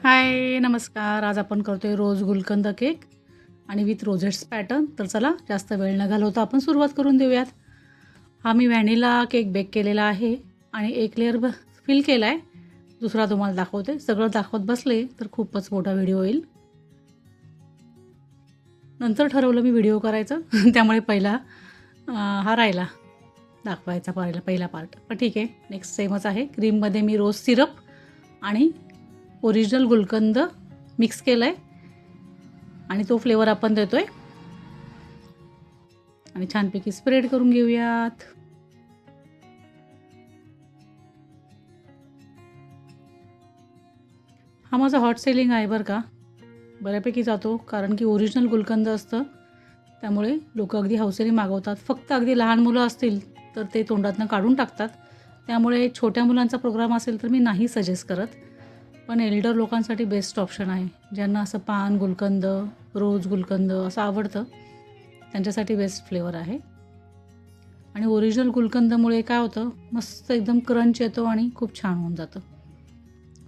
हाय, नमस्कार. आज आपण करतोय रोज गुलकंद केक आणि विथ रोझेट्स पॅटर्न. तर चला जास्त वेळ न घालवता आपण सुरुवात करून देऊयात. हा मी व्हॅनिला केक बेक केलेला आहे आणि एक लेअर फिल केला आहे. दुसरा तुम्हाला दाखवते. सगळं दाखवत बसले तर खूपच मोठा व्हिडिओ होईल. नंतर ठरवलं मी व्हिडिओ करायचं त्यामुळे पहिला हा राहिला दाखवायचा पहिला पार्ट. पण ठीक आहे, नेक्स्ट सेमच आहे. क्रीममध्ये मी रोज सिरप आणि ओरिजिनल गुलकंद मिक्स केलं आहे आणि तो फ्लेवर आपण देतो आहे आणि छानपैकी स्प्रेड करून घेऊयात. हा माझा हॉट सेलिंग आहे बरं का, बऱ्यापैकी जातो कारण की ओरिजिनल गुलकंद असतं, त्यामुळे लोक अगदी हौसेने मागवतात. फक्त अगदी लहान मुलं असतील तर ते तोंडातनं काढून टाकतात, त्यामुळे छोट्या मुलांचा प्रोग्राम असेल तर मी नाही सजेस्ट करत. पण एल्डर लोकांसाठी बेस्ट ऑप्शन आहे. ज्यांना असं पान गुलकंद, रोज गुलकंद असं आवडतं त्यांच्यासाठी बेस्ट फ्लेवर आहे. आणि ओरिजिनल गुलकंदमुळे काय होतं, मस्त एकदम क्रंच येतो आणि खूप छान होऊन जातं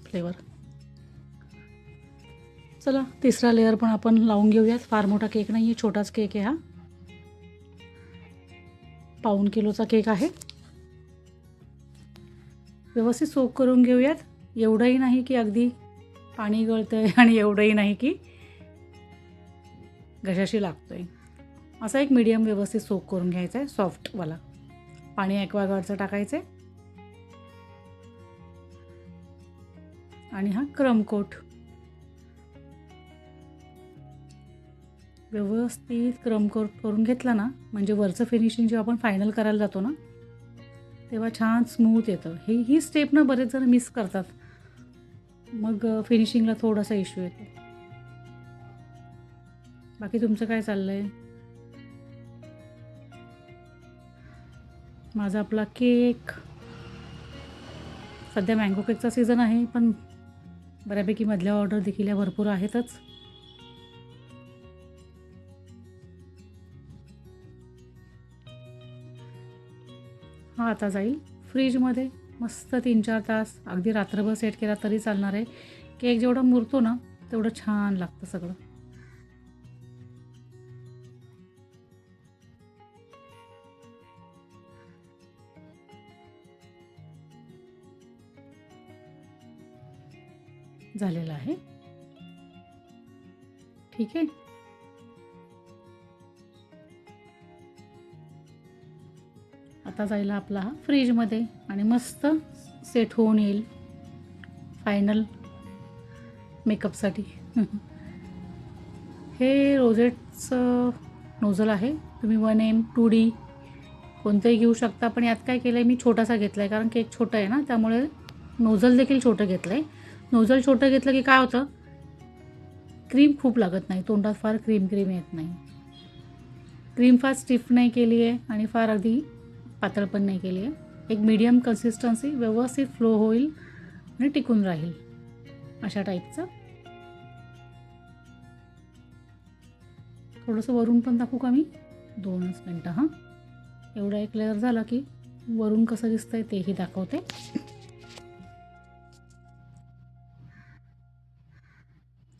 फ्लेवर. चला तिसरा लेअर पण आपण लावून घेऊयात. फार मोठा केक नाही आहे, छोटाच केक आहे हा. 1.5 किलोचा केक आहे. व्यवस्थित सोक करून घेऊयात. एवढंही नाही की अगदी पाणी गळतंय आणि एवढंही नाही की घशाशी लागतोय. असा एक मीडियम व्यवस्थित सोक करून घ्यायचा आहे, सॉफ्टवाला. पाणी ॲक्वागार्डचं टाकायचं आहे आणि हा क्रम कोट व्यवस्थित क्रम कोट करून घेतला ना, म्हणजे वरचं फिनिशिंग जेव्हा आपण फायनल करायला जातो ना तेव्हा छान स्मूथ येतं. ही स्टेप ना बरेच जण मिस करतात, मग फिनिशिंगला थोडासा इश्यू येतो. बाकी तुमचं काय चाललं आहे? माझा आपला केक सध्या मँगो केकचा सीझन आहे, पण बऱ्यापैकी मधल्या ऑर्डर देखील या भरपूर आहेतच. हा आता जाईल फ्रीजमध्ये मस्त 3-4 तास. अगदी रात्रभर सेट केला तरी चालणार आहे. केक जेवढा मुरतो ना तेवढं छान लागतं सगळं. झालेलं आहे. ठीक आहे. आता जायला आपला हा फ्रीजमध्ये आणि मस्त सेट होऊन येईल फायनल मेकअपसाठी. हे रोझेट्सचं नोझल आहे. तुम्ही 1M 2D कोणतंही घेऊ शकता, पण यात काय केलं आहे मी, छोटासा घेतला आहे कारण केक छोटा आहे ना, त्यामुळे नोझल देखील छोटं घेतलं आहे. नोझल छोटं घेतलं की काय होतं, क्रीम खूप लागत नाही तोंडात, फार क्रीम येत नाही. क्रीम फार स्टिफ नाही केली आहे आणि फार अगदी पातळ पण नाही केली आहे. एक मीडियम कन्सिस्टन्सी, व्यवस्थित फ्लो होईल आणि टिकून राहील अशा टाईपचं. थोडंसं वरून पण दाखवू का मी? 2च मिनटं. हां, एवढा एक लेअर झाला की वरून कसं दिसतंय तेही दाखवते.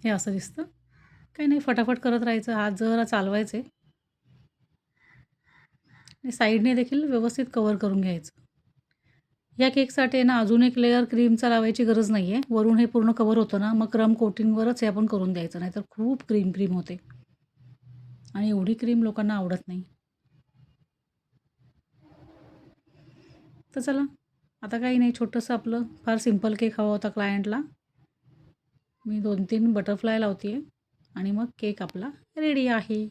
हे असं दिसतं. काही नाही, फटाफट करत राहायचं. हात जरा चालवायचे आणि साईडने देखील व्यवस्थित कवर करून घ्यायचं. या केकसाठी ना अजून एक लेअर क्रीमचा लावायची गरज नाही आहे. वरून हे पूर्ण कवर होतं ना, मग क्रम कोटिंगवरच हे आपण करून द्यायचं, नाहीतर खूप क्रीम होते आणि एवढी क्रीम लोकांना आवडत नाही. तर चला आता काही नाही, छोटंसं आपलं फार सिंपल केक हवा होता क्लायंटला. मी 2-3 बटरफ्लाय लावते आहे आणि मग केक आपला रेडी आहे.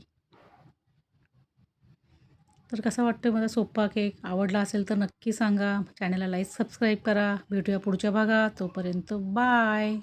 तर कसा वाटतोय माझा सोप्पा केक? आवडला असेल तर नक्की सांगा. चॅनलला लाईक सबस्क्राईब करा. भेटूया पुढच्या भागात. तोपर्यंत बाय.